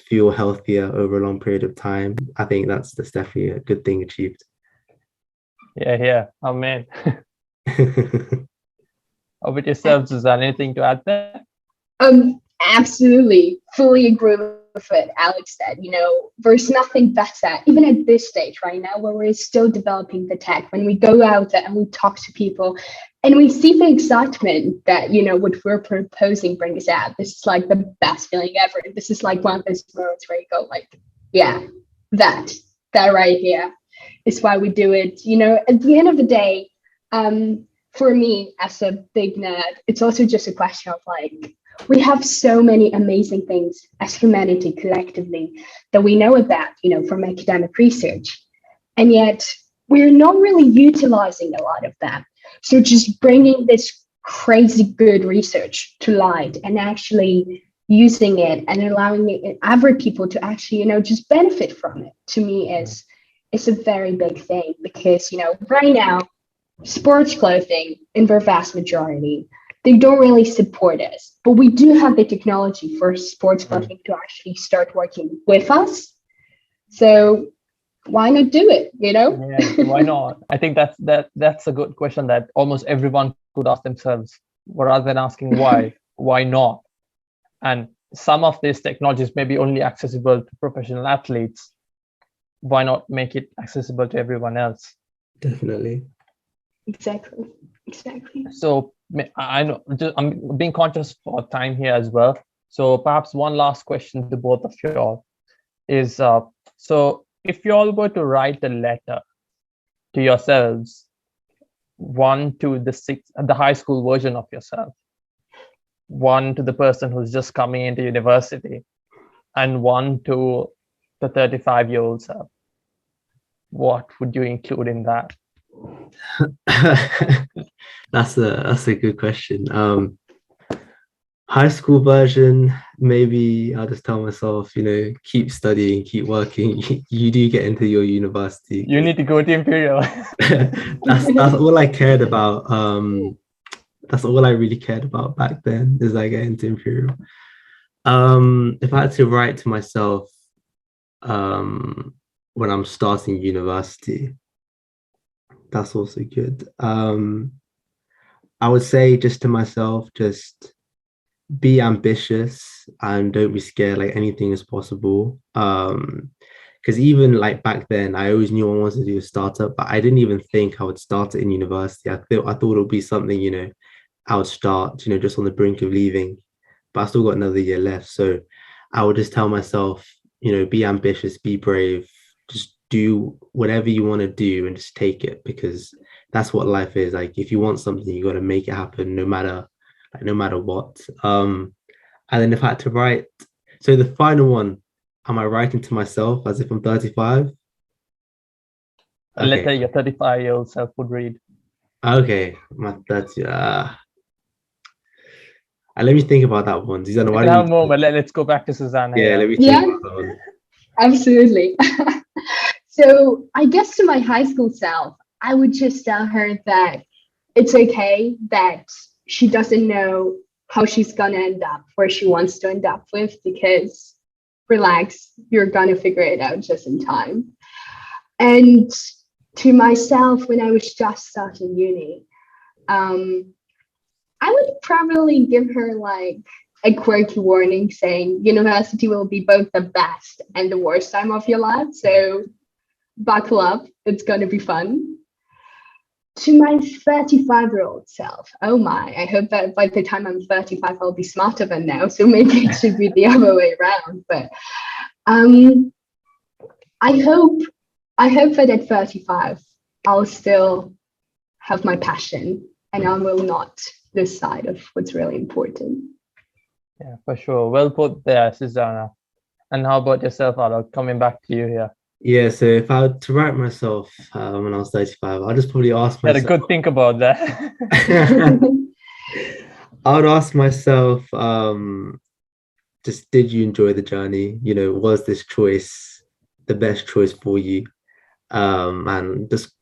feel healthier over a long period of time, I think that's definitely a good thing achieved. Yeah. Oh man. Over to yourself, Zuzanna. Anything to add there? Absolutely. Fully agree with what Alex said. There's nothing better, even at this stage right now, where we're still developing the tech, when we go out there and we talk to people and we see the excitement that, what we're proposing brings out. This is like the best feeling ever. This is like one of those moments where you go like, yeah, that right here is why we do it. At the end of the day, for me as a big nerd, it's also just a question of like, we have so many amazing things as humanity collectively that we know about, from academic research, and yet we're not really utilizing a lot of that. So just bringing this crazy good research to light and actually using it and allowing other people to actually, just benefit from it, to me is a very big thing, because, right now, sports clothing, in their vast majority, they don't really support us, but we do have the technology for sports clothing to actually start working with us. So why not do it? Yeah, why not? I think that's a good question that almost everyone could ask themselves, rather than asking why not? And some of these technologies may be only accessible to professional athletes. Why not make it accessible to everyone else? Definitely. Exactly. So I know I'm being conscious for time here as well. So perhaps one last question to both of you all is, so if you all were to write a letter to yourselves, one to the high school version of yourself, one to the person who's just coming into university, and one to the 35-year-old self, what would you include in that? That's a good question. High school version, maybe I'll just tell myself, keep studying, keep working. You do get into your university. You need to go to Imperial. that's all I cared about. That's all I really cared about back then, is I get into Imperial. If I had to write to myself when I'm starting university, that's also good. I would say just to myself, just be ambitious and don't be scared, like anything is possible. because even like back then, I always knew I wanted to do a startup, but I didn't even think I would start it in university. I thought it would be something, I would start, just on the brink of leaving, but I still got another year left. So I would just tell myself, be ambitious, be brave, just do whatever you want to do and just take it, because that's what life is. Like, if you want something, you got to make it happen, no matter what. And then if I had to write, so the final one, am I writing to myself as if I'm 35? A letter your 35-year-old self would read. Okay, my 30. Let me think about that one. Zuzanna, why You don't have you? a moment. Let's go back to Zuzanna. Yeah, let me think Yeah, about that one. absolutely. So I guess to my high school self, I would just tell her that it's okay that she doesn't know how she's gonna end up where she wants to end up with, because relax, you're gonna figure it out just in time. And to myself, when I was just starting uni, I would probably give her like a quirky warning saying university will be both the best and the worst time of your life. So buckle up, it's going to be fun. To my 35-year-old self, oh my, I hope that by the time I'm 35, I'll be smarter than now. So maybe it should be the other way around. But I hope that at 35, I'll still have my passion and I will not lose sight of what's really important. Yeah, for sure. Well put there, Zuzanna. And how about yourself, Aalok? Coming back to you here. Yeah, so if I were to write myself when I was 35, I'll just probably ask Had a myself. good think about that. I would ask myself, just did you enjoy the journey? Was this choice the best choice for you? And just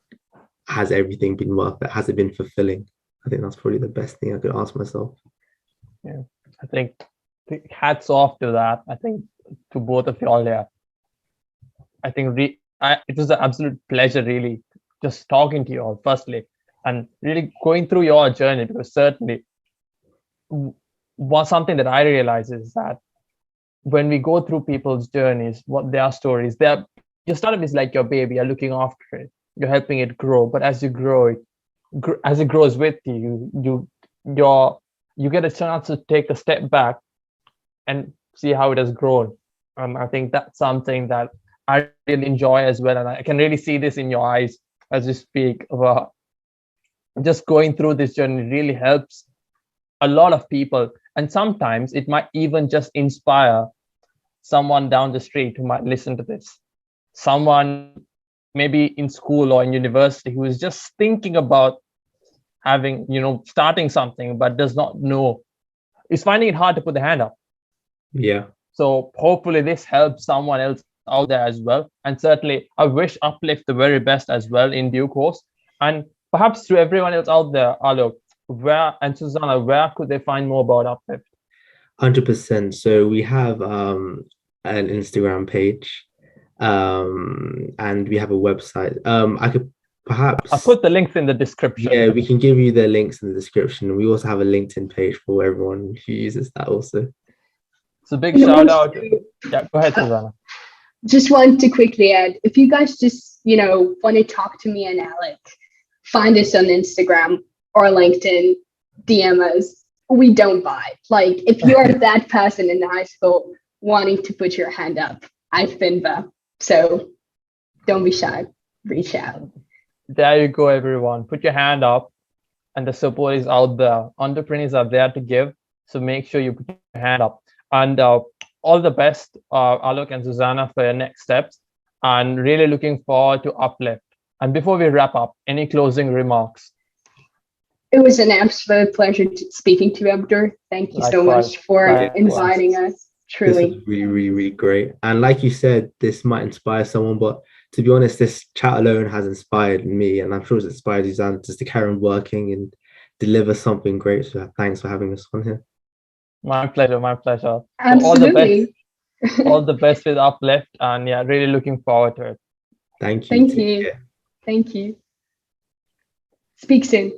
has everything been worth it? Has it been fulfilling? I think that's probably the best thing I could ask myself. Yeah, I think hats off to that. I think to both of y'all there. I think it was an absolute pleasure, really, just talking to you all, firstly, and really going through your journey, because certainly something that I realize is that when we go through people's journeys, what their stories, your startup is like your baby. You're looking after it, you're helping it grow. But as you grow it, as it grows with you, you get a chance to take a step back and see how it has grown. I think that's something that I really enjoy as well, and I can really see this in your eyes as you speak about just going through this journey. Really helps a lot of people, and sometimes it might even just inspire someone down the street who might listen to this, someone maybe in school or in university who is just thinking about having starting something but does not know, is finding it hard to put the hand up. Yeah, so hopefully this helps someone else out there as well, and certainly I wish upLYFT the very best as well in due course. And perhaps to everyone else out there, Aalok, and Zuzanna, where could they find more about upLYFT? 100%. So we have an Instagram page, and we have a website. I could perhaps I'll put the links in the description. Yeah, we can give you the links in the description. We also have a LinkedIn page for everyone who uses that also. So big shout out. Yeah, go ahead, Zuzanna. Just want to quickly add, if you guys just want to talk to me and Aalok, find us on Instagram or LinkedIn, DM us. We don't bite. Like, if you are that person in high school wanting to put your hand up, I've been there. So don't be shy. Reach out. There you go, everyone. Put your hand up, and the support is out there. Entrepreneurs are there to give. So make sure you put your hand up. And all the best, Aalok and Zuzanna, for your next steps. And really looking forward to upLYFT. And before we wrap up, any closing remarks? It was an absolute pleasure speaking to you, Abdur. Thank you so much for inviting us. Truly. This is really, really, really great. And like you said, this might inspire someone, but to be honest, this chat alone has inspired me, and I'm sure it's inspired Zuzanna just to carry on working and deliver something great. So thanks for having us on here. My pleasure, my pleasure. Absolutely. So all the best with upLYFT, and yeah, really looking forward to it. Thank you. Thank you. Thank you. Speak soon.